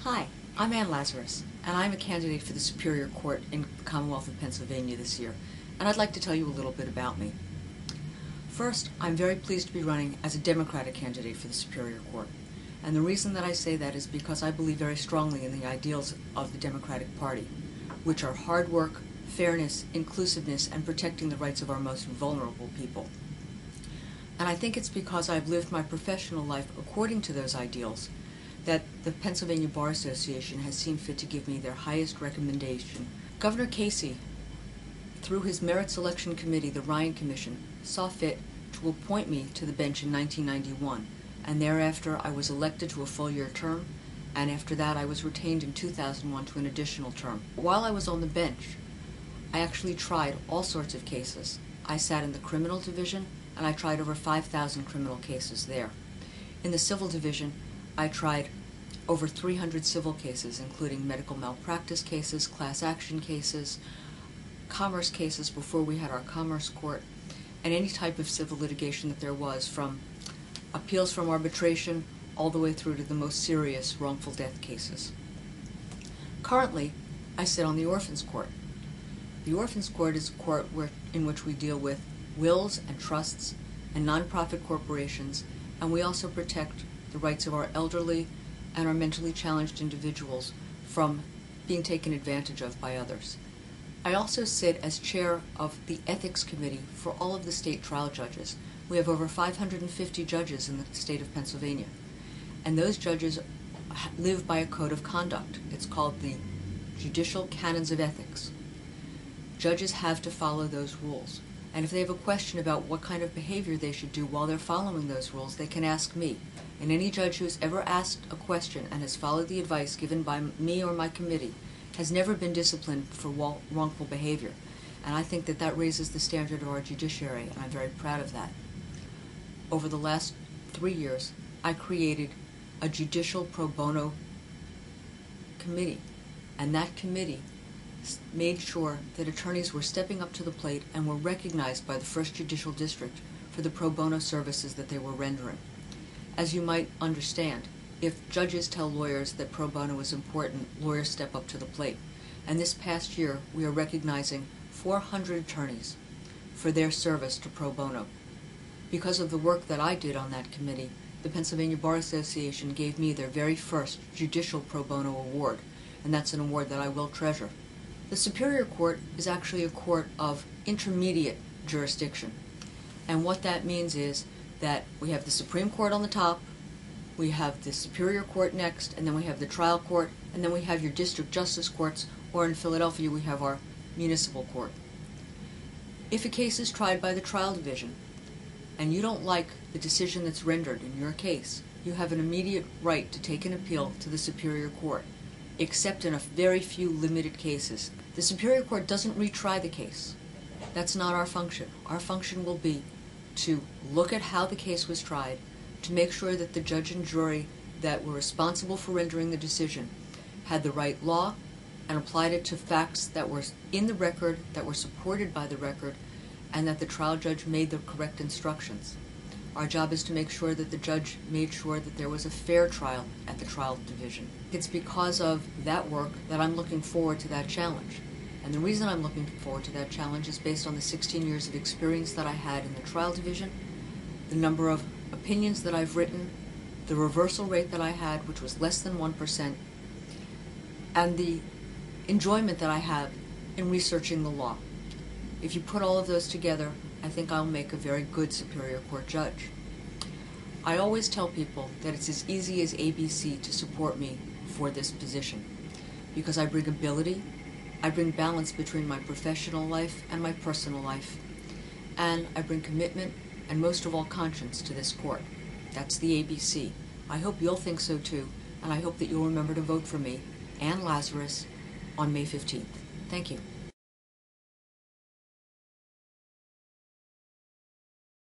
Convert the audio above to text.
Hi, I'm AnneLazarus, and I'm a candidate for the Superior Court in the Commonwealth of Pennsylvania this year, and I'd like to tell you a little bit about me. First, I'm very pleased to be running as a Democratic candidate for the Superior Court, and the reason that I say that is because I believe very strongly in the ideals of the Democratic Party, which are hard work, fairness, inclusiveness, and protecting the rights of our most vulnerable people. And I think it's because I've lived my professional life according to those ideals that the Pennsylvania Bar Association has seen fit to give me their highest recommendation. Governor Casey, through his Merit Selection Committee, the Ryan Commission, saw fit to appoint me to the bench in 1991, and thereafter I was elected to a full-year term, and after that I was retained in 2001 to an additional term. While I was on the bench, I actually tried all sorts of cases. I sat in the criminal division, and I tried over 5,000 criminal cases there. In the civil division, I tried over 300 civil cases, including medical malpractice cases, class action cases, commerce cases before we had our commerce court, and any type of civil litigation that there was, from appeals from arbitration all the way through to the most serious wrongful death cases. Currently, I sit on the Orphans Court. The Orphans Court is a court in which we deal with wills and trusts and nonprofit corporations, and we also protect the rights of our elderly and our mentally challenged individuals from being taken advantage of by others. I also sit as chair of the Ethics Committee for all of the state trial judges. We have over 550 judges in the state of Pennsylvania, and those judges live by a code of conduct. It's called the Judicial Canons of Ethics. Judges have to follow those rules, and if they have a question about what kind of behavior they should do while they're following those rules, they can ask me. And any judge who's ever asked a question and has followed the advice given by me or my committee has never been disciplined for wrongful behavior. And I think that that raises the standard of our judiciary, and I'm very proud of that. Over the last 3 years, I created a judicial pro bono committee, and that committee made sure that attorneys were stepping up to the plate and were recognized by the First Judicial District for the pro bono services that they were rendering. As you might understand, if judges tell lawyers that pro bono is important, lawyers step up to the plate. And this past year, we are recognizing 400 attorneys for their service to pro bono. Because of the work that I did on that committee, the Pennsylvania Bar Association gave me their very first Judicial Pro Bono Award, and that's an award that I will treasure. The Superior Court is actually a court of intermediate jurisdiction, and what that means is that we have the Supreme Court on the top, we have the Superior Court next, and then we have the trial court, and then we have your district justice courts, or in Philadelphia we have our municipal court. If a case is tried by the trial division, and you don't like the decision that's rendered in your case, you have an immediate right to take an appeal to the Superior Court, except in a very few limited cases. The Superior Court doesn't retry the case. That's not our function. Our function will be to look at how the case was tried, to make sure that the judge and jury that were responsible for rendering the decision had the right law and applied it to facts that were in the record, that were supported by the record, and that the trial judge made the correct instructions. Our job is to make sure that the judge made sure that there was a fair trial at the trial division. It's because of that work that I'm looking forward to that challenge. And the reason I'm looking forward to that challenge is based on the 16 years of experience that I had in the trial division, the number of opinions that I've written, the reversal rate that I had, which was less than 1%, and the enjoyment that I have in researching the law. If you put all of those together, I think I'll make a very good Superior Court judge. I always tell people that it's as easy as ABC to support me for this position, because I bring ability, I bring balance between my professional life and my personal life, and I bring commitment and most of all conscience to this court. That's the ABC. I hope you'll think so too, and I hope that you'll remember to vote for me, AnneLazarus, on May 15th. Thank you.